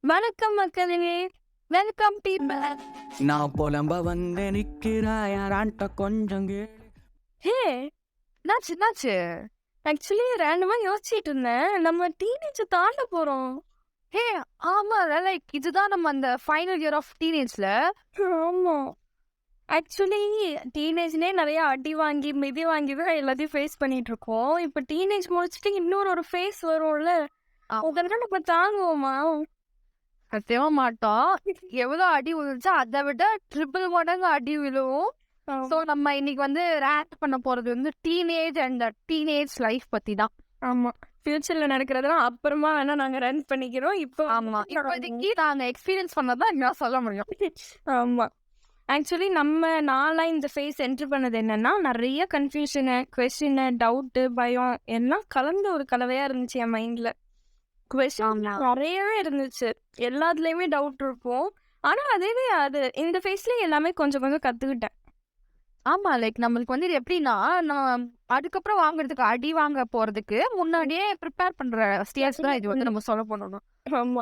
வணக்கம் மக்களே, welcome people. நான் புலம்ப வந்து நிக்கிறாயாரான்ட்ட கொஞ்சம் ஹே, என்னாச்சு? ஆக்சுவலி ரேண்டமா யோசிச்சுட்டு இருந்தேன், நம்ம டீனேஜ் தாண்ட போறோம். ஹே ஆமா, லைக் இதுதான் நம்ம அந்த ஃபைனல் இயர் ஆஃப் டீனேஜ்ல. ஆமா, ஆக்சுவலி டீனேஜ்லேயே நிறைய அடி வாங்கி மிதி வாங்கி தான் எல்லாத்தையும் ஃபேஸ் பண்ணிட்டு இருக்கோம். இப்போ டீனேஜ் முடிச்சுட்டு இன்னொரு ஃபேஸ் வரும்ல, அதெல்லாம் நம்ம தாங்குவோமா? சத்தியமா மாட்டோம். எவ்வளோ அடி விழுந்துச்சோ அதை விட ட்ரிபிள் மடங்கு அடி விழுவும். ஸோ நம்ம இன்னைக்கு வந்து ரேட் பண்ண போறது வந்து டீனேஜ் அண்ட் டீனேஜ் லைஃப் பத்தி தான். ஆமா, ஃபியூச்சர்ல நடக்கிறதெல்லாம் அப்புறமா வேணா நாங்க ரன் பண்ணிக்கிறோம். இப்போ ஆமா, இப்போதைக்கு நாங்க எக்ஸ்பீரியன்ஸ் பண்ணதான் எங்களால் சொல்ல முடியும். ஆமா, ஆக்சுவலி நான்லாம் இந்த ஃபேஸ் என்ட்ரு பண்ணது என்னன்னா, நிறைய கன்ஃபியூஷனு, கொஸ்டின், டவுட்டு, பயம் எல்லாம் கலந்த ஒரு கலவையா இருந்துச்சு என் மைண்ட்ல. கொஸ்டின் நிறையவே இருந்துச்சு, எல்லாத்துலயுமே டவுட் இருக்கும். ஆனா அது இந்த ஃபேஸ்லயே எல்லாமே கொஞ்சம் கொஞ்சம் கத்துக்கிட்டேன். ஆமா, லைக் நம்மளுக்கு வந்து இது எப்படின்னா, நம்ம அதுக்கப்புறம் வாங்குறதுக்கு அடி வாங்க போறதுக்கு முன்னாடியே ப்ரிப்பேர் பண்ற ஸ்டேஜ் தான் இது வந்து நம்ம சொல்ல போனோம்.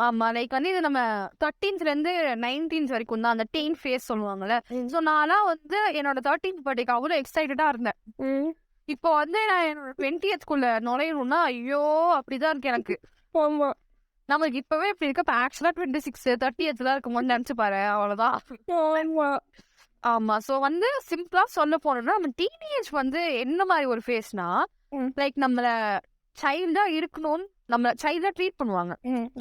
ஆமா, லைக் வந்து இது நம்ம 13th இருந்து 19th வரைக்கும் தான் அந்த டீன் ஃபேஸ் சொல்லுவாங்கல்ல. ஸோ நான்லாம் வந்து என்னோட 13th பர்த்டேக்கு அவ்வளோ எக்ஸைட்டடா இருந்தேன். இப்போ வந்து நான் என்னோட 20th நுழையணும்னா ஐயோ அப்படிதான் இருக்கு எனக்கு. ஆமா, நமக்கு இப்பவே இப்படி இருக்க, இப்போ ஆக்சுவலா 26 30th இருக்கும்போது நினைச்சு பாரு, அவ்வளவுதான். ஆமா, ஆமா, ஸோ வந்து சிம்பிளா சொல்ல போனோம்னா நம்ம டீனேஜ் வந்து என்ன மாதிரி ஒரு ஃபேஸ்னா, லைக் நம்மள சைல்டா இருக்கணும்னு நம்மள சைல்டா ட்ரீட் பண்ணுவாங்க.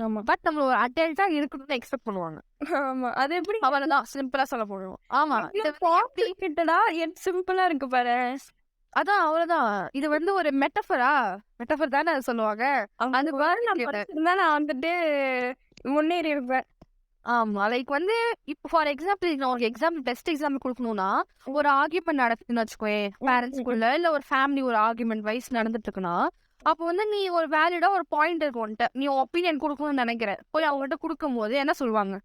ஆமா, பட் நம்ம ஒரு அடல்ட்டா இருக்கணும்னு எக்ஸ்பெக்ட் பண்ணுவாங்க. ஆமா. அது எப்படி அவ்வளவுதான், சிம்பிளா சொல்ல போடுவோம். ஆமா, காம்ப்ளிகேட்டடா எட் சிம்பிளா இருக்கு பாரு. அதான் அவ்வளவுதான். இது வந்து ஒரு மெட்டஃபர் தானே அது சொல்லுவாங்க. அது பாரு, நான் வந்துட்டு முன்னேறி இருப்பேன். ஆமா, லைக் வந்து இப்போ ஃபார் எக்ஸாம்பிள் நான் ஒரு பெஸ்ட் எக்ஸாம்பிள் கொடுக்கணும்னா, ஒரு ஆர்கியூமெண்ட் நடக்குதுன்னு வச்சுக்கோயேன், பேரண்ட்ஸ்குள்ள இல்ல ஒரு ஃபேமிலி ஒரு ஆர்கியூமெண்ட் வைஸ் நடந்துட்டு இருக்குன்னா, அப்போ வந்து நீ ஒரு வேலிடா ஒரு பாயிண்ட் இருக்கு உன்கிட்ட, நீ ஒப்பீனியன் கொடுக்கணும்னு நினைக்கிற, போய் அவங்ககிட்ட கொடுக்கும் போது என்ன சொல்லுவாங்க?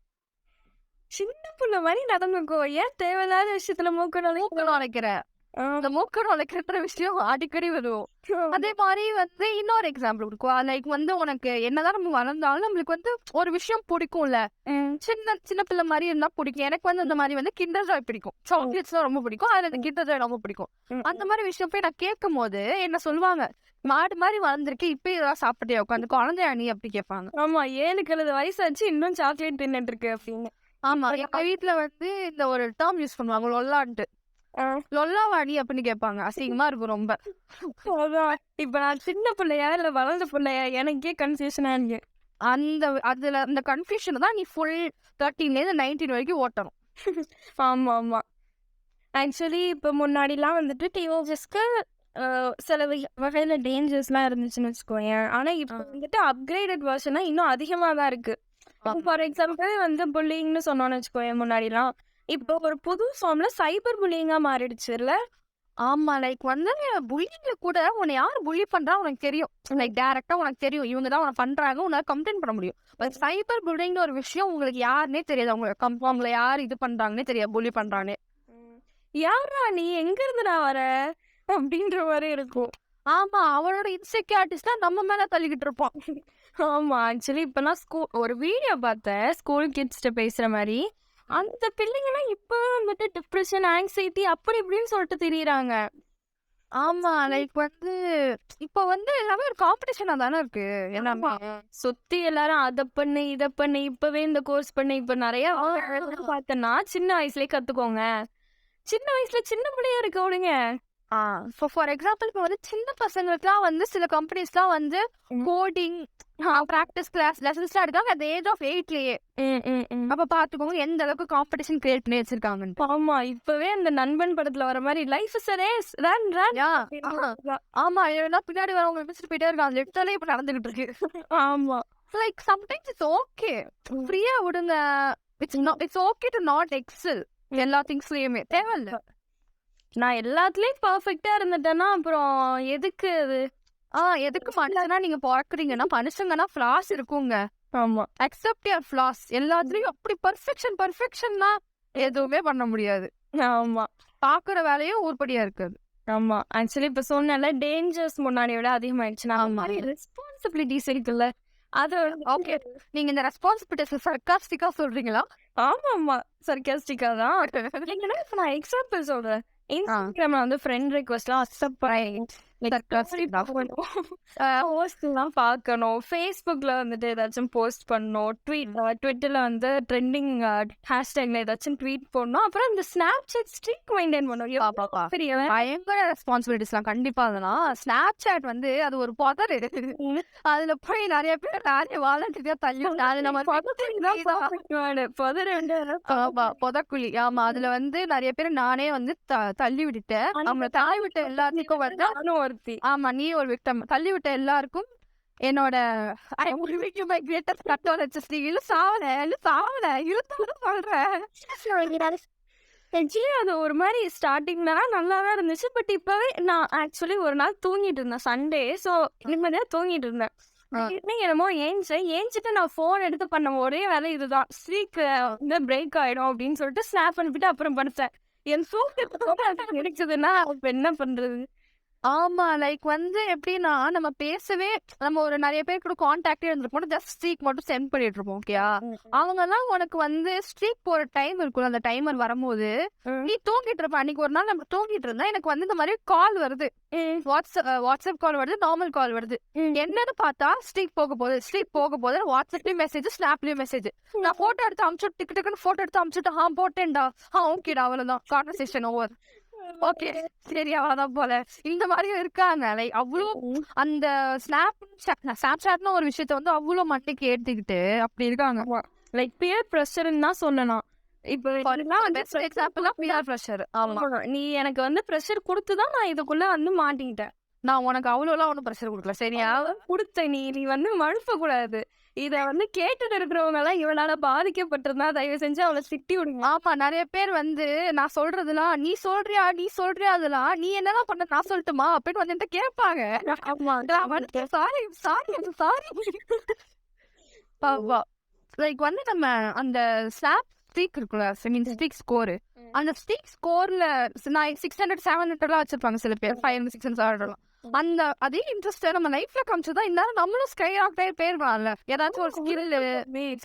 சின்ன புள்ள மாதிரி நடந்துக்கோ, ஏன் தேவையில்லாத விஷயத்துல மூக்க நுழைக்கிற அந்த மூக்க நுழைக்கிற விஷயம் அடிக்கடி வரும். அதே மாதிரி வந்து இன்னொரு எக்ஸாம்பிள் இருக்கும். லைக் வந்து உனக்கு என்னதான் நம்ம வளர்ந்தாலும் நம்மளுக்கு வந்து ஒரு விஷயம் பிடிக்கும்ல, சின்ன பிள்ளை மாதிரி இருந்தா பிடிக்கும். எனக்கு வந்து அந்த மாதிரி வந்து கிண்டர் ஜாய் பிடிக்கும், சாக்லேட்ஸ் தான் ரொம்ப பிடிக்கும், அதுல கிண்டர் ஜாய் ரொம்ப பிடிக்கும். அந்த மாதிரி விஷயம் போய் நான் கேட்கும் போது என்ன சொல்லுவாங்க, மாடு மாதிரி வளர்ந்துருக்கு, இப்ப இதெல்லாம் சாப்பிட்டே உட்காந்து குழந்தையா நீ அப்படி கேட்பாங்க. ஆமா, 7 வயசாச்சு இன்னும் சாக்லேட் தின்னுட்டு இருக்கு அப்படின்னு. ஆமா, எங்க வீட்டுல வந்து இந்த ஒரு டேர்ம் யூஸ் பண்ணுவாங்க, லொல்லான்ட்டு. லொல்லாவாடி அப்படின்னு கேட்பாங்க, அசிங்கமா இருக்கும் ரொம்ப. அதான் இப்ப நான் சின்ன பிள்ளையா இல்ல வளர்ந்த பிள்ளையா எனக்கே கன்ஃபியூஷனா இருக்கு. அந்த கன்ஃபியூஷன் தான் நீ ஃபுல் 13லேருந்து 19 வரைக்கும் ஓட்டணும். ஆமா ஆமா, ஆக்சுவலி இப்போ முன்னாடிலாம் வந்துட்டு டீனேஜர்ஸ்க்கு சில வகையில டேஞ்சர்ஸ்லாம் இருந்துச்சுன்னு வச்சுக்கோயேன். ஆனா இப்போ வந்துட்டு அப்கிரேடட் வெர்ஷனா இன்னும் அதிகமா தான் இருக்கு. ஃபார் எக்ஸாம்பிள் வந்து புல்லிங்னு சொன்னோன்னு வச்சுக்கோயேன், முன்னாடிலாம் இப்போ ஒரு புது ஃபார்ம்ல சைபர் புல்லிங்கா மாறிடுச்சு இல்ல. ஆமா, லைக் வந்து புல்லிங்ல கூட உன்னை யார் புல்லி பண்றா உனக்கு தெரியும், லைக் டைரக்டா உனக்கு தெரியும் இவங்க தான் உனக்கு பண்றாங்க, உன்னால கம்ப்ளைண்ட் பண்ண முடியும். பட் சைபர் புல்லிங்னு ஒரு விஷயம் உங்களுக்கு யாருன்னே தெரியாது, அவங்களை யார் இது பண்றாங்கன்னே தெரியாது, புல்லி பண்றானே. யாரா நீ, எங்க இருந்து நான் வர அப்படின்ற மாதிரி இருக்கும். ஆமா, அவனோட இன்செக்யூரிட்டிஸ் தான் நம்ம மேல தள்ளிக்கிட்டு இருப்பான். ஆமா, ஆக்சுவலி இப்பெல்லாம் ஒரு வீடியோ பார்த்தேன் ஸ்கூல் கிட்ஸ்ட பேசுற மாதிரி. அந்த பிள்ளைங்கலாம் இப்போ வந்துட்டு டிப்ரெஷன், ஆங்ஸைட்டி அப்படி இப்படின்னு சொல்லிட்டு தெரியுறாங்க. ஆமா, லைக் வந்து இப்போ வந்து எல்லாமே ஒரு காம்படிஷனா தானே இருக்கு. எல்லாமே சுத்தி எல்லாரும் அதை பண்ணு இதை பண்ணு, இப்பவே இந்த கோர்ஸ் பண்ணு, இப்ப நிறைய பார்த்தேன்னா சின்ன வயசுலயே கத்துக்கோங்க. சின்ன வயசுல சின்ன பிள்ளையா இருக்க விடுங்க. ஃபார் எக்ஸாம்பிள் இப்போ வந்து சின்ன பசங்களுக்குலாம் வந்து சில கம்பெனிஸ்லாம் வந்து கோடிங் ப்ராக்டிஸ் கிளாஸ் லெசன்ஸ்லாம் எடுக்காங்க at the age of 8லயே. அப்ப பாத்துக்கோங்க எந்த அளவுக்கு காம்படிஷன் கிரியேட் பண்ணி வச்சிருக்காங்க. ஆமா, இப்பவே அந்த நண்பன் படத்துல வர மாதிரி life is a race, run run. ஆமா, எல்லாம் பின்னாடி வரவங்க மிஸ்ட் போயிட்டே இருக்காங்க, லெஃப்ட்லயே இப்ப நடந்துகிட்டு இருக்கு. ஆமா, லைக் சம்டைம்ஸ் இட்ஸ் ஓகே, ஃப்ரீயா விடுங்க. It's okay to not excel எல்லா திங்ஸ்லயுமே, தேவையில்ல. நான் எல்லாத்துலயும் பர்ஃபெக்டா இருந்துட்டேன்னா அப்புறம் எதுக்கு அது? எதுக்கு மனுஷனா நீங்க பிறக்குறீங்கன்னா, மனுஷங்கன்னா ஃபிளாஸ் இருக்குங்க. ஆமா, அக்செப்ட் யுவர் ஃபிளாஸ். எல்லாத்துலயும் அப்படி பர்ஃபெக்ஷன்னா எதுவுமே பண்ண முடியாது. ஆமா, பாக்குற வேலையும் உருப்படியா இருக்காது. ஆமா, ஆக்சுவலி இப்ப சொன்னால டேஞ்சர்ஸ் முன்னாடி விட அதிகமாயிடுச்சு. ஆமா, ரெஸ்பான்சிபிலிட்டிஸ் இருக்குல்ல, அது ஓகே. நீங்க இந்த ரெஸ்பான்சிபிலிட்டிஸ் சர்காஸ்டிக்கா சொல்றீங்களா? ஆமாமா. சர்காஸ்டிக்கா தான். என்னன்னா இப்ப நான் எக்ஸாம்பிள் சொல்றேன். இன்ஸ்டாகிராம்ல வந்து ஃப்ரெண்ட் ரிக்வெஸ்ட்லாம் அக்செப்ட் ரைட். Sarcastic தான். போஸ்ட்லாம் பார்க்கணும். ஃபேஸ்புக்ல வந்துட்டு ஏதாச்சும் போஸ்ட் பண்ணணும். ட்விட்டர்ல வந்து ட்ரெண்டிங் ஹேஷ்டேக்ல ஏதாச்சும் ட்வீட் போடணும். அப்புறம் இந்த ஸ்னாப்சாட் ஸ்ட்ரீக் மெயின்டைன் பண்ணணும். பாப்பா. பெரியவன் பயங்கர ரெஸ்பான்சிபிலிட்டிஸ்லாம் கண்டிப்பா அதெல்லாம். ஸ்னாப்சாட் வந்து அது ஒரு புதரு. அதுல போய் நிறைய பேர் நிறைய வாலண்டியரா தள்ளி அது நம்ம புதக்குழி. ஆமா, அதுல வந்து நிறைய பேர் நானே வந்து தள்ளி விட்டுட்டேன். அவங்க தள்ளி விட்ட எல்லாத்துக்கும் வந்து நானும் ஒருத்தி. ஆமா, நீ ஒரு விக்டம். தள்ளி விட்ட எல்லாருக்கும் என்னோட I am living my greatest condolences. இல்ல சாவல இருந்தாலும் சொல்றேன். ஆக்சுவலி அது ஒரு மாதிரி ஸ்டார்டிங்லாம் நல்லா தான் இருந்துச்சு. பட் இப்பவே நான் ஆக்சுவலி ஒரு நாள் தூங்கிட்டு இருந்தேன் சண்டே. ஸோ நிம்மதியாக தூங்கிட்டு இருந்தேன். என்னமோ ஏஞ்சிட்டு நான் ஃபோன் எடுத்து பண்ண ஒரே வேலை இதுதான். ஸ்ட்ரீக் வந்து பிரேக் ஆயிடும் அப்படின்னு சொல்லிட்டு ஸ்னாப் அனுப்பிட்டு அப்புறம் படுத்தேன். என் சூக்கு கிடைச்சதுன்னா அப்ப என்ன பண்றது? ஆமா, லைக் வந்து எப்படின்னா நம்ம பேசவே நம்ம ஒரு நிறைய பேர் கூட கான்டாக்டே இருந்திருப்போம். ஜஸ்ட் ஸ்ட்ரீக் மட்டும் சென்ட் பண்ணிட்டு இருப்போம். ஓகேயா, அவங்கெல்லாம் உனக்கு வந்து ஸ்ட்ரீக் போற டைம் இருக்கும்ல, அந்த டைமர் வரும்போது நீ தூங்கிட்டு இருப்ப. அன்னைக்கு ஒரு நாள் நம்ம தூங்கிட்டு இருந்தா எனக்கு வந்து இந்த மாதிரி கால் வருது. வாட்ஸ்அப் கால் வருது, நார்மல் கால் வருது. என்னன்னு பார்த்தா ஸ்ட்ரீக் போக போகுது. வாட்ஸ்அப்லயும் மெசேஜ், ஸ்னாப்லயும் மெசேஜ். நான் போட்டோ எடுத்து அமுச்சு டிக்கெட்டுக்குன்னு போட்டோ எடுத்து அமுச்சுட்டு போட்டேன்டா, ஓகேடா, அவ்வளவுதான், கான்வர்சேஷன் ஓவர். ஓகே, சரி, அவ்வளவுதான் போல. இந்த மாதிரியும் இருக்காங்க. லைக் அவ்வளோ அந்த ஸ்னாப்சாட்னு ஒரு விஷயத்த வந்து அவ்வளோ மட்டைக்கு ஏற்றிக்கிட்டு அப்படி இருக்காங்க. லைக் பியர் ப்ரெஷர்ன்னு தான் சொல்லணும். இப்போ பெஸ்ட் எக்ஸாம்பிள் பிஆர் ப்ரெஷர். ஆமா, நீ எனக்கு வந்து ப்ரெஷர் கொடுத்துதான் நான் இதுக்குள்ள வந்து மாட்டிக்கிட்டேன். நான் உனக்கு அவ்வளோலாம் ஒன்றும் ப்ரெஷர் கொடுக்கல, சரியா? கொடுத்த நீ வந்து மழுப்ப கூடாது. இத வந்து கேட்டுட்டு இருக்கிறவங்க எல்லாம் இவனால பாதிக்கப்பட்டிருந்தா தயவு செஞ்சு அவளை திட்டி விடுங்க. ஆமா, நிறைய பேர் வந்து நான் சொல்றதுலாம் நீ சொல்றியா அதெல்லாம் நீ என்னதான் பண்ண நான் சொல்லட்டுமா அப்படின்னு வந்து என்கிட்ட கேட்பாங்க. லைக் வந்து நம்ம அந்த ஸ்னாப் ஸ்ட்ரீக் இருக்குல்ல, ஸ்ட்ரீக் ஸ்கோர், அந்த ஸ்ட்ரீக் ஸ்கோர்ல 600 700 வச்சிருப்பாங்க சில பேர், 500 600 700. அந்த அதே இன்ட்ரெஸ்ட் நம்ம லைஃப்ல காமிச்சதா இந்த நம்மளும் ஸ்கை ஆக்டே போயிருக்கலாம்ல. ஏதாச்சும் ஒரு ஸ்கில்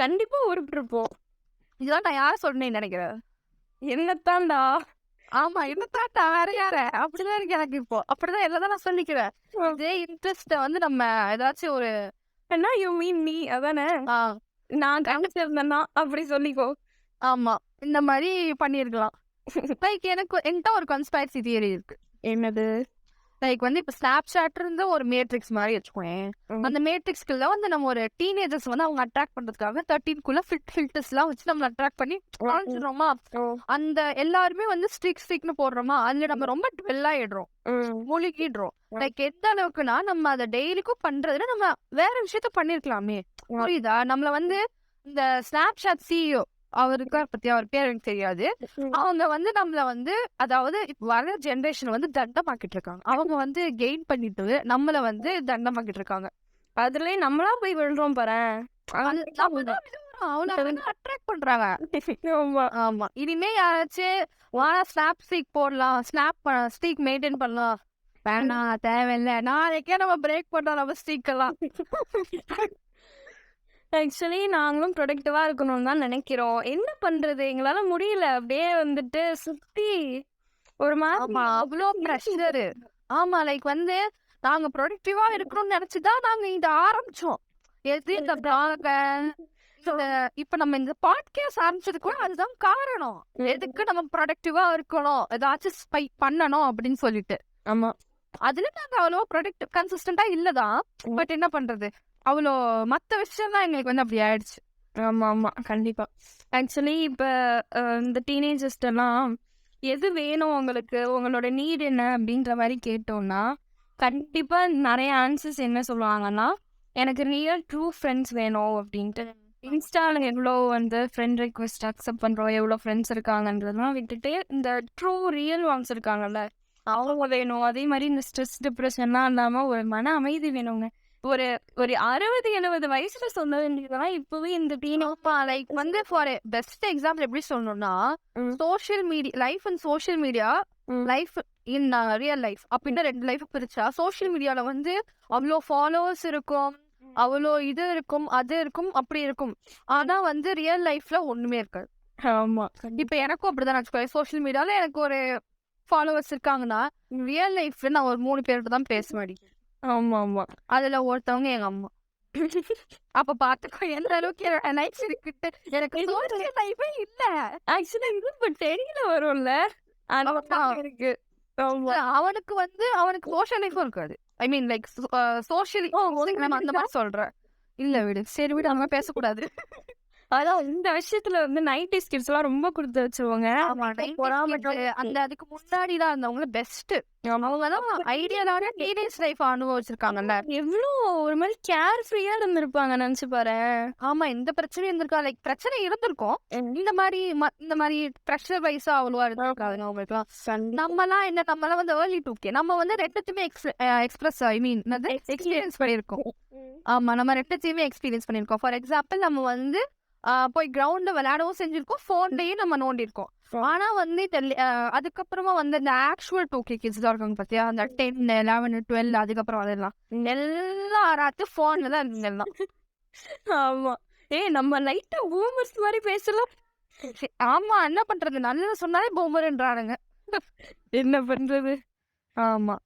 கண்டிப்பா உருப்பிருப்போம். இதெல்லாம் நான் யார சொல்றேன்னு நினைக்கிறேன்? என்னத்தான்டா? ஆமா, என்னத்தான்டா, வேற யார? அப்படிதான் இருக்கு எனக்கு. இப்போ அப்படிதான் எல்லாதான் நான் சொல்லிக்கிறேன். இதே இன்ட்ரெஸ்ட வந்து நம்ம ஏதாச்சும் ஒரு என்ன யூ மீன் மீ அதானே நான் காமிச்சிருந்தேன்னா அப்படி சொல்லிக்கோ. ஆமா, இந்த மாதிரி பண்ணிருக்கலாம். லைக் என்கிட்ட ஒரு கன்ஸ்பைரசி தியரி இருக்கு. என்னது? லைக் வந்து இப்ப ஸ்னாப்சாட் இருந்து ஒரு மேட்ரிக்ஸ் மாதிரி வச்சுக்கோங்க. அந்த மேட்ரிக்ஸ்க்குள்ள வந்து நம்ம ஒரு டீனேஜர்ஸ் வந்து அவங்க அட்ராக்ட் பண்றதுக்காக 13க்குள்ள ஃபில்டர்ஸ் எல்லாம் வச்சு நம்ம அட்ராக்ட் பண்ணி வாழ்ந்துடுறோமா. அந்த எல்லாருமே வந்து ஸ்ட்ரிக்னு போடுறோமா, அதுல நம்ம ரொம்ப ட்வெல் ஆயிடுறோம், மூழ்கிடுறோம். லைக் எந்த அளவுக்குன்னா நம்ம அதை டெய்லிக்கும் பண்றதுல நம்ம வேற விஷயத்த பண்ணிருக்கலாமே, புரியுதா? நம்மள வந்து இந்த ஸ்னாப்சாட் சிஇஓ அவருக்கு பத்தி அவர் பேர் எனக்கு தெரியாது. அவங்க வந்து நம்மள வந்து அதாவது வர ஜெனரேஷன் வந்து தண்டமாக்கிட்டு இருக்காங்க. அவங்க வந்து கெயின் பண்ணிட்டு நம்மள வந்து தண்டமாக்கிட்டு இருக்காங்க. அதுலயே நம்மளா போய் விழுறோம் பாரு. அட்ராக்ட் பண்றாங்க. ஆமா, இனிமே யாராச்சும் வானா ஸ்னாப் ஸ்ட்ரீக் போடலாம், ஸ்ட்ரீக் மெயின்டைன் பண்ணலாம், வேணாம், தேவையில்லை, நாளைக்கே நம்ம பிரேக் பண்ணோம் நம்ம ஸ்ட்ரீக் எல்லாம். ஆக்சுவலி நாங்களும் ப்ரொடக்டிவா இருக்கணும்னு தான் நினைக்கிறோம். என்ன பண்றது, எங்களால முடியல. அப்படியே வந்துட்டு சுத்தி ஒரு மாதிரி அவ்வளோ ப்ரெஷரு. ஆமா, லைக் வந்து நாங்க ப்ரொடக்டிவா இருக்கணும்னு நினைச்சுதான் நாங்க இதை ஆரம்பிச்சோம். எது இந்த இப்ப நம்ம இந்த பாட்காஸ்ட் ஆரம்பிச்சது கூட அதுதான் காரணம். எதுக்கு நம்ம ப்ரொடக்டிவா இருக்கணும், ஏதாச்சும் ஸ்பை பண்ணணும் அப்படின்னு சொல்லிட்டு. ஆமா, அதுல நாங்க அவ்வளோ ப்ரொடக்ட் கன்சிஸ்டண்டா இல்லதான். பட் என்ன பண்றது, அவ்வளோ மற்ற விஷயம்லாம் எங்களுக்கு வந்து அப்படி ஆயிடுச்சு. ஆமா, கண்டிப்பா. ஆக்சுவலி இப்போ இந்த டீனேஜர்ஸ்டெல்லாம் எது வேணும் உங்களுக்கு, உங்களோட நீட் என்ன அப்படின்ற மாதிரி கேட்டோம்னா கண்டிப்பா நிறைய ஆன்சர்ஸ் என்ன சொல்லுவாங்கன்னா, எனக்கு ரியல் ட்ரூ ஃப்ரெண்ட்ஸ் வேணும் அப்படின்ட்டு. இன்ஸ்டால எவ்வளோ வந்து ஃப்ரெண்ட் ரிக்வெஸ்ட் அக்செப்ட் பண்றோம், எவ்வளோ ஃப்ரெண்ட்ஸ் இருக்காங்கன்றதெல்லாம் விட்டுட்டு இந்த ட்ரூ ரியல் ஒன்ஸ் இருக்காங்கல்ல அவங்க வேணும். அதே மாதிரி இந்த ஸ்ட்ரெஸ் டிப்ரெஷன்லாம் இல்லாம ஒரு மன அமைதி வேணுங்க. ஒரு 60-70 வயசுல சொல்ல வேண்டியதெல்லாம் இப்பவே இந்த லைக் வந்து ஃபார் பெஸ்ட் எக்ஸாம்பிள் எப்படி சொல்லணும்னா, social media life and social media life in real life அப்படின்னு 2 லைஃப் பிரிச்சா, சோஷியல் மீடியால வந்து அவ்வளோ ஃபாலோவர்ஸ் இருக்கும், அவ்வளோ இது இருக்கும், அது இருக்கும், அப்படி இருக்கும். ஆனா வந்து ரியல் லைஃப்ல ஒண்ணுமே இருக்காது. ஆமா இப்ப எனக்கும் அப்படிதான் வச்சுக்கோங்க. சோஷியல் மீடியால எனக்கு ஒரு ஃபாலோவர்ஸ் இருக்காங்கன்னா, ரியல் லைஃப்ல நான் ஒரு 3 பேர்கிட்ட தான் பேசுவேன். ஆமா ஆமா அதுல ஒருத்தவங்க எங்க அம்மா. அப்ப பாத்துக்கோ எந்த அளவுக்கு என்னோட லைஃப் இருக்குட்டு. எனக்கு சோஷியல் லைஃபே இல்ல. ஆக்சுவலா இது இப்ப தெரியல வரும்ல அந்த ஆமா. இருக்கு. ஆமா அவனுக்கு சோஷியல் லைஃபும் இருக்காது. ஐ மீன் லைக் சோஷியலி நம்ம அந்த மாதிரி சொல்றேன். இல்ல விடு, சரி விடு, அவங்க பேசக்கூடாது. அதான் இந்த விஷயத்துல வந்து 90s கிட்ஸ் எல்லாம் ரொம்ப கொடுத்து வச்சிருவாங்க. ஆமா, 90s kids, அந்த அதுக்கு முன்னாடி தான் இருந்தவங்க பெஸ்ட். அவங்க தான் ஐடியலான டீனேஜ் லைஃப் அனுபவிச்சிருக்காங்கல்ல. எவ்வளோ ஒரு மாதிரி கேர் ஃப்ரீயா இருந்திருப்பாங்க நினைச்சு பாரு. ஆமா, எந்த பிரச்சனையும் இருந்திருக்கா. லைக் பிரச்சனை இருந்திருக்கும். இந்த மாதிரி ப்ரெஷர் வைஸா அவ்வளவா இருந்திருக்காதுங்க அவங்களுக்குலாம். நம்மலாம் வந்து early 2K. நம்ம வந்து ரெண்டுத்தையுமே எக்ஸ்பிரஸ் ஐ மீன் எக்ஸ்பீரியன்ஸ் பண்ணியிருக்கோம். ஆமா, நம்ம ரெண்டுத்தையுமே எக்ஸ்பீரியன்ஸ் பண்ணியிருக்கோம். ஃபார் எக்ஸாம்பிள், நம்ம வந்து போய் கிரவுண்ட்ல விளையாடவும் செஞ்சிருக்கோம், போன்லயும் நம்ம நோண்டிருக்கோம். ஆனா வந்து அதுக்கப்புறமா வந்து இந்த ஆக்சுவல் 2K கிட்ஸ் தான் இருக்காங்க பாத்தியா, அந்த 10, 11, 12 அதுக்கப்புறம் அதெல்லாம் எல்லாம் ஆராத்து போன்ல தான் இருந்தெல்லாம். ஆமா நம்ம லைட்டா பூமர்ஸ் மாதிரி பேசலாம். ஆமா, என்ன பண்றது, நல்லது சொன்னாலே பூமர்ன்றானுங்க. என்ன பண்றது. ஆமா,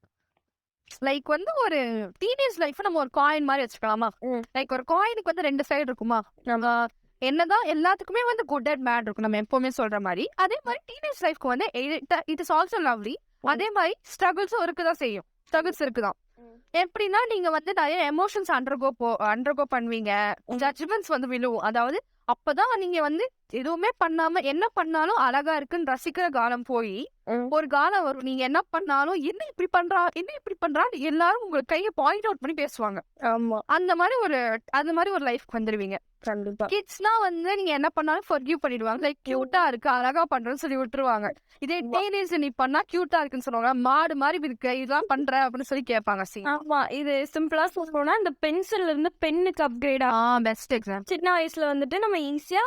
லைக் வந்து ஒரு டீனேஜ் லைஃப் நம்ம ஒரு காயின் மாதிரி வச்சுக்கலாமா. லைக் ஒரு காயினுக்கு வந்து 2 சைடு இருக்குமா. நம்ம என்னதான் எல்லாத்துக்குமே வந்து குட் அண்ட் பேட் இருக்கும், நம்ம எப்பவுமே சொல்ற மாதிரி. அதே மாதிரி டீனேஜ் லைஃப்க்கு வந்து இட் இஸ் ஆல்சோ லவ்லி. அதே மாதிரி ஸ்ட்ரகிள்ஸும் இருக்குதான் செய்யும். ஸ்ட்ரகிள்ஸ் இருக்குதான். எப்படின்னா, நீங்க வந்து நிறைய எமோஷன்ஸ் அண்டர்கோ பண்ணுவீங்க. ஜட்ஜ்மெண்ட்ஸ் வந்து விழுவும். அதாவது அப்பதான் நீங்க வந்து எதுவுமே பண்ணாம என்ன பண்ணாலும் அழகா இருக்குன்னு ரசிக்கிற காலம் போய் ஒரு காலம் வரும், நீங்க என்ன பண்ணாலும் என்ன இப்படி பண்றா எல்லாரும் உங்களுக்கு கையை பாயிண்ட் அவுட் பண்ணி பேசுவாங்க. ஆமா அந்த மாதிரி ஒரு லைஃப்க்கு வந்துருவீங்க. கண்டிப்பா. கிட்ஸ்னா வந்து நீங்க என்ன பண்ணாலும் ஃபர்கிவ் பண்ணிடுவாங்க. லைக் கியூட்டா இருக்கு, அழகா பண்றேன்னு சொல்லி விட்டுருவாங்க. இதே டீனேஜ் நீ பண்ணா கியூட்டா இருக்குன்னு சொல்லுவாங்க, மாடு மாதிரி இருக்கு இதெல்லாம் பண்ற அப்படின்னு சொல்லி கேட்பாங்க. ஆமா, இது சிம்பிளா சொல்லணும்னா இந்த பென்சில்ல இருந்து பென்னுக்கு அப்கிரேட் பெஸ்ட் எக்ஸாம்பிள். சின்ன வயசுல வந்துட்டு நம்ம ஈஸியா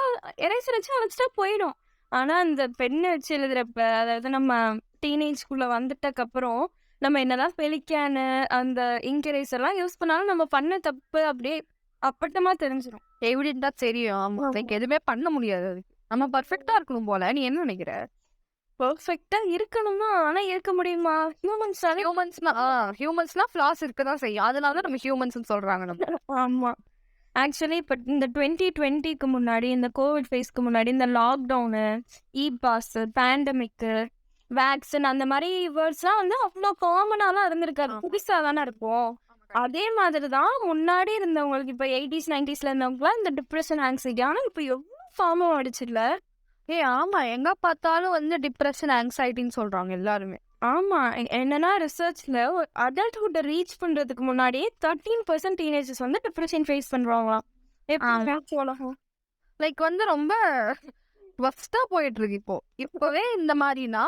எரேசர் வச்சு அழைச்சிட்டா போயிடும். ஆனா அந்த பெண்ணை வச்சு எழுதுறப்ப, அதாவது நம்ம டீனேஜ்குள்ள வந்துட்டக்கு அப்புறம் நம்ம என்னதான் பெலிக்கானு அந்த இங்க் எரேசர் எல்லாம் யூஸ் பண்ணாலும் நம்ம பண்ண தப்பு அப்படியே அப்பட்டமா தெரிஞ்சிடும். எவிடென்ட்டா தெரியும். ஆமா, லைக் எதுவுமே பண்ண முடியாது. அதுக்கு நம்ம பர்ஃபெக்ட்டா இருக்கணும் போல. நீ என்ன நினைக்கிற? பெர்ஃபெக்ட்டா இருக்கணும்னா, ஆனா இருக்க முடியுமா? ஹியூமன்ஸ்னா ஃபிளாஸ் இருக்கதான் செய்யும். அதனால தான் நம்ம ஹியூமன்ஸ்னு சொல்றாங்க நம்ம. ஆமா, ஆக்சுவலி இப்போ இந்த 2020க்கு முன்னாடி, இந்த கோவிட் ஃபேஸ்க்கு முன்னாடி, இந்த லாக்டவுனு, பாஸ், பேண்டமிக்கு, வேக்சின் அந்த மாதிரி வேர்ட்ஸ்லாம் வந்து அவ்வளோ காமனாலாம் இருந்திருக்காது. புதுசாக தானே இருக்கும். அதே மாதிரி தான் முன்னாடி இருந்தவங்களுக்கு, இப்போ 80s 90ஸ்ல இருந்தவங்களாம் இந்த டிப்ரெஷன், ஆங்ஸைட்டி, ஆனால் இப்போ எவ்வளோ ஃபார்மும் ஆயிடுச்சுல்ல. ஆமா, எங்க பார்த்தாலும் வந்து டிப்ரெஷன், ஆங்ஸைட்டின்னு சொல்றாங்க எல்லாருமே. ஆமா, என்னன்னா ரிசர்ச்ல அடல்ட்ஹுட்டை ரீச் பண்றதுக்கு முன்னாடியே 13% டீனேஜர்ஸ் வந்து டிப்ரெஷன் ஃபேஸ் பண்றாங்களாம். லைக் வந்து ரொம்ப வஸ்டா போயிட்டு இருக்கு இப்போவே இந்த மாதிரினா.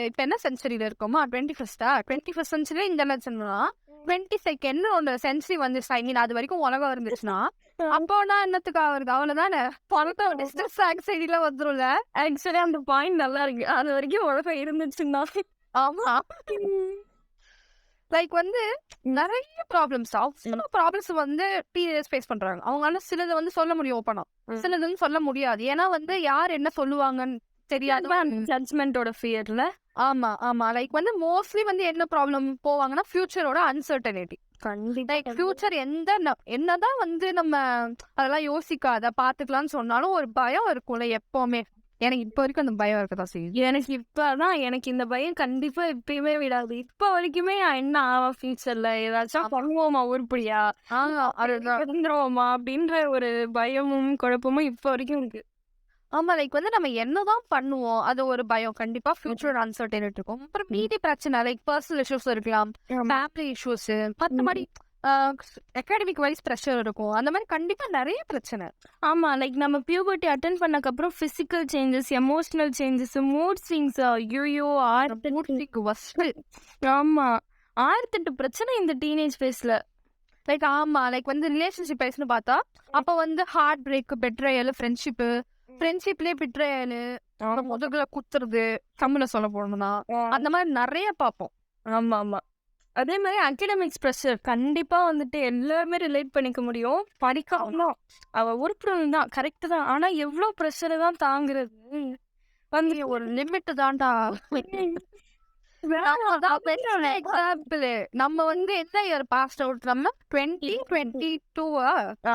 இப்ப என்ன சென்ச்சுரியில இருக்கோமா, 21st சென்ச்சுரி இந்த லட்சம்னா 22nd சென்ச்சுரி வந்து ஐ மீன் அது வரைக்கும் உலகம் இருந்துச்சுன்னா அப்போனா என்னத்துக்கு ஆகுறது, அவ்வளவுதானே. டிஸ்ட்ரெஸ் ஆங்ஸைட்டிலாம் வந்துரும்ல. ஆக்சுவலி அந்த பாயிண்ட் நல்லா இருக்கு. அது வரைக்கும் உலகம் இருந்துச்சுன்னா. ஆமா, லைக் வந்து நிறைய ப்ராப்ளம்ஸ் வந்து டீனேஜர்ஸ் ஃபேஸ் பண்றாங்க. அவங்களால சிலது வந்து சொல்ல முடியும் ஓப்பனா, சிலது வந்து சொல்ல முடியாது. ஏன்னா வந்து யார் என்ன சொல்லுவாங்கன்னு தெரியாது, ஜட்ஜ்மெண்டோட ஃபியர்ல. ஆமா, லைக் வந்து மோஸ்ட்லி வந்து என்ன ப்ராப்ளம் போவாங்கன்னா ஃபியூச்சரோட அன்சர்டனிட்டி. லைக் ஃபியூச்சர் என்னதான் வந்து நம்ம அதெல்லாம் யோசிக்காத பாத்துக்கலாம்னு சொன்னாலும் ஒரு பயம் இருக்கும்ல எப்பவுமே. எனக்கு இப்ப வரைக்கும் அந்த பயம் இருக்கதான் செய்யுது. எனக்கு இந்த பயம் கண்டிப்பா எப்பயுமே விடாது. இப்ப வரைக்குமே என்ன ஆவா ஃபியூச்சர்ல, ஏதாச்சும் பண்ணுவோமா உருப்படியா, இருந்துருவோமா அப்படின்ற ஒரு பயமும் குழப்பமும் இப்ப வரைக்கும் இருக்கு. ஆமா, லைக் வந்து நம்ம என்னதான் பண்ணுவோம் அது ஒரு பயம் கண்டிப்பா ஃபியூச்சர் அன்சர்டனிட்டி இருக்கும். அப்புறம் மீதி பிரச்சனை லைக் பர்சனல் இஷ்யூஸ் இருக்கலாம், ஃபேமிலி இஷ்யூஸ், மற்ற மாதிரி அகாடமிக் வைஸ் ப்ரெஷர் இருக்கும். அந்த மாதிரி கண்டிப்பா நிறைய பிரச்சனை. ஆமா, லைக் நம்ம பியூபர்ட்டி அட்டென்ட் பண்ணக்கப்புறம் physical changes, emotional changes, mood swings, ஐயோ 6 ஆமா 6 பிரச்சனை இந்த டீனேஜ் ஃபேஸ்ல. லைக் ஆமா, லைக் வந்து ரிலேஷன்ஷிப் வைஸ்னு பார்த்தா அப்ப வந்து ஹார்ட் பிரேக், பெட்ரயல், ஃப்ரெண்ட்ஷிப்லயே பெட்ரயல், முதுகுல குத்துறது, தமிழ்ல சொல்ல போனோம்னா அந்த மாதிரி நிறைய பார்ப்போம். ஆமா, அதே மாதிரி அகடமிக்ஸ் ப்ரெஷர் கண்டிப்பா வந்துட்டு எல்லாருமே ரிலேட் பண்ணிக்க முடியும். படிக்கலாம் அவ உருப்படணும் தான் கரெக்ட் தான். ஆனா எவ்வளோ ப்ரெஷரை தான் தாங்குறது வந்து ஒரு லிமிட் தான்டா. எக்ஸாம்பிள் நம்ம வந்து என்ன இயர் பாஸ் அவுட்? நம்ம 2022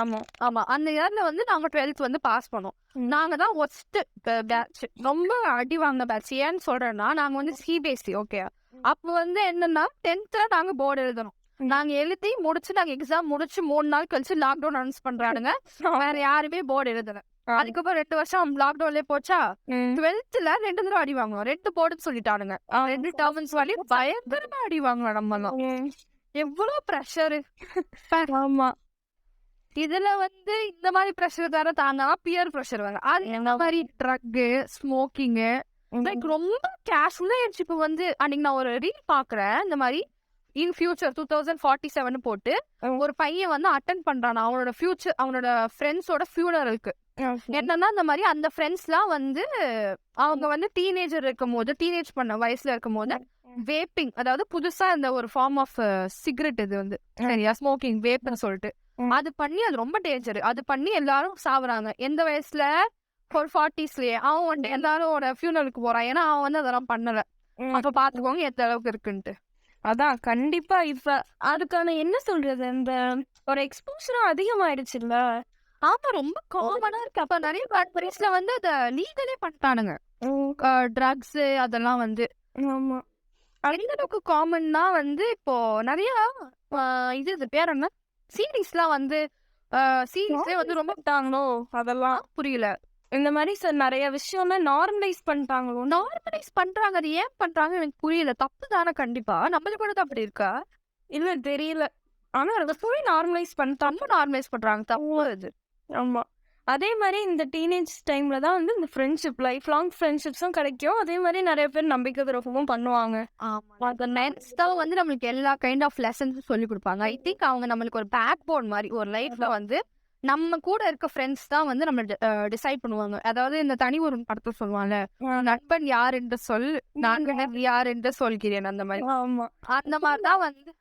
ஆமா ஆமா அந்த இயர்ல வந்து நாங்க 12th வந்து பாஸ் பண்ணோம். நாங்க தான் ஒஸ்ட் பேட்ச், ரொம்ப அடி வாங்கின பேட்ச். ஏன்னு சொல்றேன்னா நாங்க வந்து சிபிஎஸ்சி ஓகே. அப்போ வந்து என்னன்னா 10th நாங்க போர்டு எழுதணும். நாங்க எழுதி முடிச்சு நாங்க எக்ஸாம் முடிச்சு 3 நாள் கழிச்சு லாக்டவுன் அனௌன்ஸ் பண்றானுங்க. வேற யாருமே போர்டு எழுதல. அதுக்கப்புறம் 2 வருஷம் லாக்டவுன்லயே போச்சா. 12th 2 தடவை அடி வாங்குவோம். 2 போர்டுன்னு சொல்லிட்டானுங்க. 2 டர்ம்ஸ் வழி பயங்கரமா அடி வாங்குவோம். நம்மலாம் எவ்வளவு ப்ரெஷரு. ஆமா இதுல வந்து இந்த மாதிரி ப்ரெஷர் தர தாங்காம பியர் ப்ரெஷர் வாங்க. அது இந்த மாதிரி ட்ரக்கு ஸ்மோக்கிங்கு லைக் ரொம்ப கேஷுவலா ஆயிடுச்சு. இப்போ வந்து அன்னைக்கு நான் ஒரு ரீல் பாக்குறேன். இந்த மாதிரி இன் ஃபியூச்சர் 2047 போட்டு ஒரு பையன் வந்து அட்டன் பண்றான் அவனோட ஃபியூச்சர், அவனோட ஃப்ரெண்ட்ஸோட ஃபியூனரலுக்கு. என்னன்னா இந்த மாதிரி அந்த ஃப்ரெண்ட்ஸ்லாம் வந்து அவங்க வந்து டீனேஜர் இருக்கும் போது, டீனேஜ் பண்ண வயசுல இருக்கும் போது வேப்பிங், அதாவது புதுசா இந்த ஒரு ஃபார்ம் ஆஃப் சிகரெட், இது வந்து சரியா ஸ்மோக்கிங் வேப்னு சொல்லிட்டு அது பண்ணி, அது ரொம்ப டேஞ்சர். அது பண்ணி எல்லாரும் சாவுறாங்க. எந்த வயசுல? ஒரு 40ஸ்லயே. அவன் வந்து எல்லாரோட ஃபியூனலுக்கு போறான். ஏன்னா அவன் வந்து அதெல்லாம் பண்ணல. அப்ப பாத்துக்கோங்க எந்த அளவுக்கு இருக்குன்ட்டு. அதான் கண்டிப்பா இப்ப அதுக்கான என்ன சொல்றது, இந்த ஒரு எக்ஸ்போஷரும் அதிகமாயிடுச்சுல்ல. ஆமா ரொம்ப காமனா இருக்கு. அப்ப நிறைய கண்ட்ரீஸ்ல வந்து அத லீகலே பண்ணிட்டானுங்க. ட்ரக்ஸ் அதெல்லாம் வந்து ஆமா எந்த அளவுக்கு காமன்னா வந்து இப்போ நிறைய இது பேர் என்ன சீரீஸ்லாம் வந்து சீரீஸ்ல வந்து ரொம்ப தாங்களோ அதெல்லாம் புரியல. இந்த மாதிரி நிறைய விஷயம்லாம் நார்மலைஸ் பண்ணிட்டாங்களோ. நார்மலைஸ் பண்றாங்க. அது ஏன் பண்றாங்க எனக்கு புரியல. தப்பு தானே கண்டிப்பா. நம்மளுக்கு கூட தான் அப்படி இருக்கா இல்ல தெரியல. ஆனா அதை போய் நார்மலைஸ் பண்ணிட்டாங்க. ரொம்ப நார்மலைஸ் பண்றாங்க. தப்பு இது. ஆமா அதே மாதிரி இந்த டீனேஜ் டைம்ல தான் வந்து இந்த ஃப்ரெண்ட்ஷிப், லைஃப் லாங் ஃப்ரெண்ட்ஷிப்ஸும் கிடைக்கும். அதே மாதிரி நிறைய பேர் நம்பிக்கை துரோகமும் பண்ணுவாங்க. அந்த நெக்ஸ்ட் தான் வந்து நம்மளுக்கு எல்லா கைண்ட் ஆஃப் லெசன்ஸும் சொல்லி கொடுப்பாங்க. ஐ திங்க் அவங்க நம்மளுக்கு ஒரு பேக் போன் மாதிரி ஒரு லைஃப்ல வந்து நம்ம கூட இருக்க ஃப்ரெண்ட்ஸ் தான் வந்து நம்ம டிசைட் பண்ணுவாங்க. அதாவது இந்த தனி ஒரு படத்தை சொல்லுவாங்க, நண்பன் யார் என்று சொல், நான் யார் என்று சொல்கிறேன். அந்த மாதிரி ஆமா அந்த மாதிரிதான் வந்து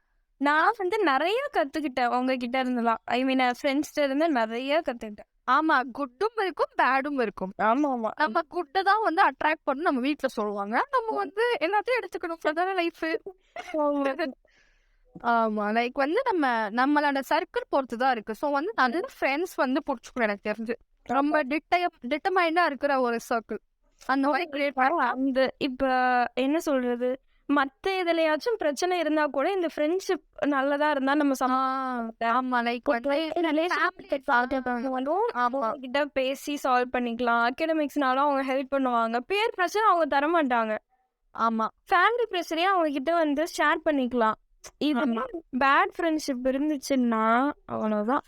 நான் வந்து நிறைய கத்துக்கிட்டேன் உங்ககிட்ட இருந்தலாம். ஐ மீன் ஃப்ரெண்ட்ஸ்ட இருந்து நிறைய கத்துக்கிட்டேன். ஆமா குட்டும் இருக்கும் பேடும் இருக்கும். ஆமா ஆமா நம்ம குட்டை தான் வந்து அட்ராக்ட் பண்ணி நம்ம வீட்டுல சொல்லுவாங்க. நம்ம வந்து எல்லாத்தையும் எடுத்துக்கணும். அதான லைஃப். ஆமா லைக் வந்து நம்மளோட சர்க்கிள் பொறுத்து தான் இருக்கு. ஸோ வந்து நல்ல ஃப்ரெண்ட்ஸ் வந்து பிடிச்சிக்கணும். எனக்கு தெரிஞ்சு ரொம்ப டிட்டமைண்டா இருக்கிற ஒரு சர்க்கிள் அந்த மாதிரி கிரியேட் பண்ணலாம். அந்த இப்ப என்ன சொல்றது, மத்த இதுலயாச்சும் பிரச்சனை இருந்தா கூட இந்த ஃப்ரெண்ட்ஷிப் நல்லதா இருந்தா நம்ம ஆமா லைக் கிட்ட பேசி சால்வ் பண்ணிக்கலாம். அகாடமிக்ஸ்னாலும் அவங்க ஹெல்ப் பண்ணுவாங்க. பேர் பிரச்சனை அவங்க தர மாட்டாங்க. ஆமா ஃபேமிலி பிரச்சனையே அவங்க கிட்ட வந்து ஷேர் பண்ணிக்கலாம். இது பேட் ஃப்ரெண்ட்ஷிப் இருந்துச்சுன்னா அவ்வளவுதான்.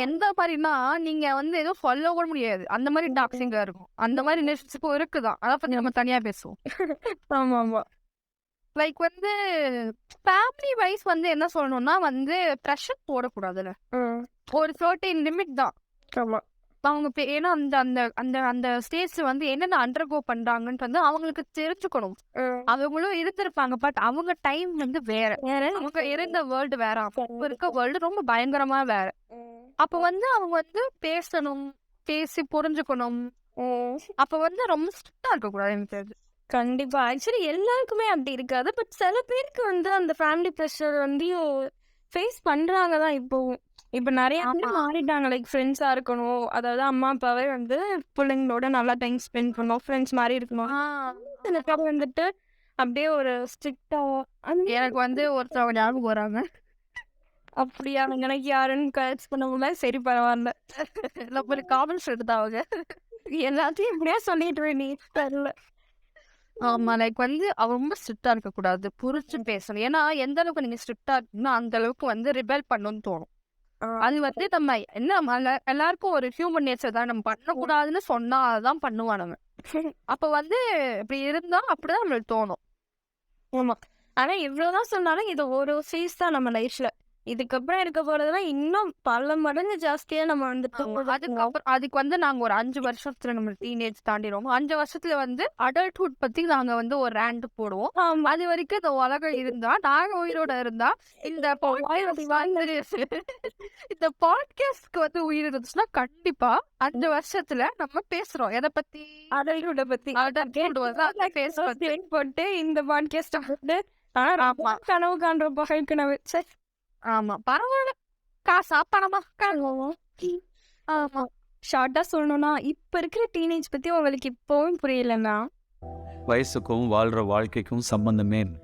எந்த மாதிரினா நீங்க வந்து எதுவும் சொல்ல கூட முடியாது. அந்த மாதிரி டாக்ஸிங்கா இருக்கும். அந்த மாதிரி ரிலேஷன்ஷிப்பும் இருக்குதான். அதை பத்தி நம்ம தனியா பேசுவோம். ஆமா ஆமா லைக் வந்து ஃபேமிலி வைஸ் வந்து என்ன சொல்லணும்னா வந்து ப்ரெஷர் போடக்கூடாதுல்ல. ஒரு சர்டைன் லிமிட் தான். ஆமா அவங்க ஏன்னா அந்த அந்த அந்த அந்த ஸ்டேஜ்ல வந்து என்னென்ன அண்டர்கோ பண்றாங்கன்னு வந்து அவங்களுக்கு தெரிஞ்சுக்கணும். அவங்களும் இருந்திருப்பாங்க. பட் அவங்க டைம் வந்து வேற. அவங்க இருந்த வேர்ல்டு வேற. அப்ப இருக்க வேர்ல்டு ரொம்ப பயங்கரமா வேற. அப்ப வந்து அவங்க வந்து பேசணும், பேசி புரிஞ்சுக்கணும். அப்ப வந்து ரொம்ப ஸ்ட்ரிக்டா இருக்கக்கூடாது எனக்கு தெரிஞ்சு. கண்டிப்பா. ஆக்சுவலி எல்லாருக்குமே அப்படி இருக்காது. பட் சில பேருக்கு வந்து அந்த ஃபேமிலி ப்ரெஷர் வந்து ஃபேஸ் பண்றாங்க தான் இப்போவும். இப்போ நிறைய பேர் மாறிட்டாங்க. லைக் ஃப்ரெண்ட்ஸா இருக்கணும், அதாவது அம்மா அப்பாவே வந்து பிள்ளைங்களோட நல்லா டைம் ஸ்பெண்ட் பண்ணணும், ஃப்ரெண்ட்ஸ் மாதிரி இருக்கணும். சில பேர் வந்துட்டு அப்படியே ஒரு ஸ்ட்ரிக்டா. எனக்கு வந்து ஒருத்தவங்க ஞாபகம் வராங்க. அப்படியா? எனக்கு யாருன்னு கரெக்ட் பண்ண முடியல. சரி பரவாயில்ல. நம்மளுக்கு காமன் ஃப்ரெண்ட் தான் அவங்க. எல்லாத்தையும் இப்படியா சொல்லிட்டு நீ தெரியல. ஆமா லைக் வந்து அவ ரொம்ப ஸ்ட்ரிக்டா இருக்கக்கூடாது. புரிச்சு பேசணும். ஏன்னா எந்த அளவுக்கு நீங்க ஸ்ட்ரிக்டா இருக்கீங்கன்னா அந்த அளவுக்கு வந்து ரிபெல் பண்ணணும்னு தோணும். அது வந்து நம்ம என்ன எல்லாருக்கும் ஒரு ஹியூமன் நேச்சர் தான். நம்ம பண்ணக்கூடாதுன்னு சொன்னா அதான் பண்ணுவானுங்க. அப்ப வந்து இப்படி இருந்தா அப்படிதான் நம்மளுக்கு தோணும். ஆமா. ஆனா எவ்வளவுதான் சொன்னாலும் இது ஒரு ஃபேஸ் தான் நம்ம லைஃப்ல. இதுக்கப்புறம் இருக்க போறதெல்லாம் இன்னும் பல மடங்கு ஜாஸ்தியா நம்ம வந்துட்டு அதுக்கப்புறம் அதுக்கு வந்து நாங்க ஒரு 5 வருஷத்துல நம்ம டீனேஜ் தாண்டிடுவோம். 5 வருஷத்துல வந்து அடல்ட்ஹுட் பத்தி நாங்க வந்து ஒரு ரேண்ட் போடுவோம். ஆமா. அது வரைக்கும் இந்த உலகம் இருந்தா, நாங்க உயிரோட இருந்தா, இந்த இந்த பாட்காஸ்ட்க்கு வந்து உயிர் இருந்துச்சுன்னா கண்டிப்பா 5 வருஷத்துல நம்ம பேசுறோம். எதை பத்தி? adulthood பத்தி adulthood வந்து அதை பேசுறோம். Date போட்டு இந்த பாட்காஸ்ட் வந்து ஆமா. கனவு காண்ற பகல் கனவு. சரி. ஆமா. பரவாயில்ல. காசா பணமா? ஆமா. ஷார்ட்டா சொல்லணும்னா இப்ப இருக்கிற டீனேஜ் பத்தி உங்களுக்கு இப்பவும் புரியலன்னா வயசுக்கும் வாழ்ற வாழ்க்கைக்கும் சம்பந்தமே இல்லை.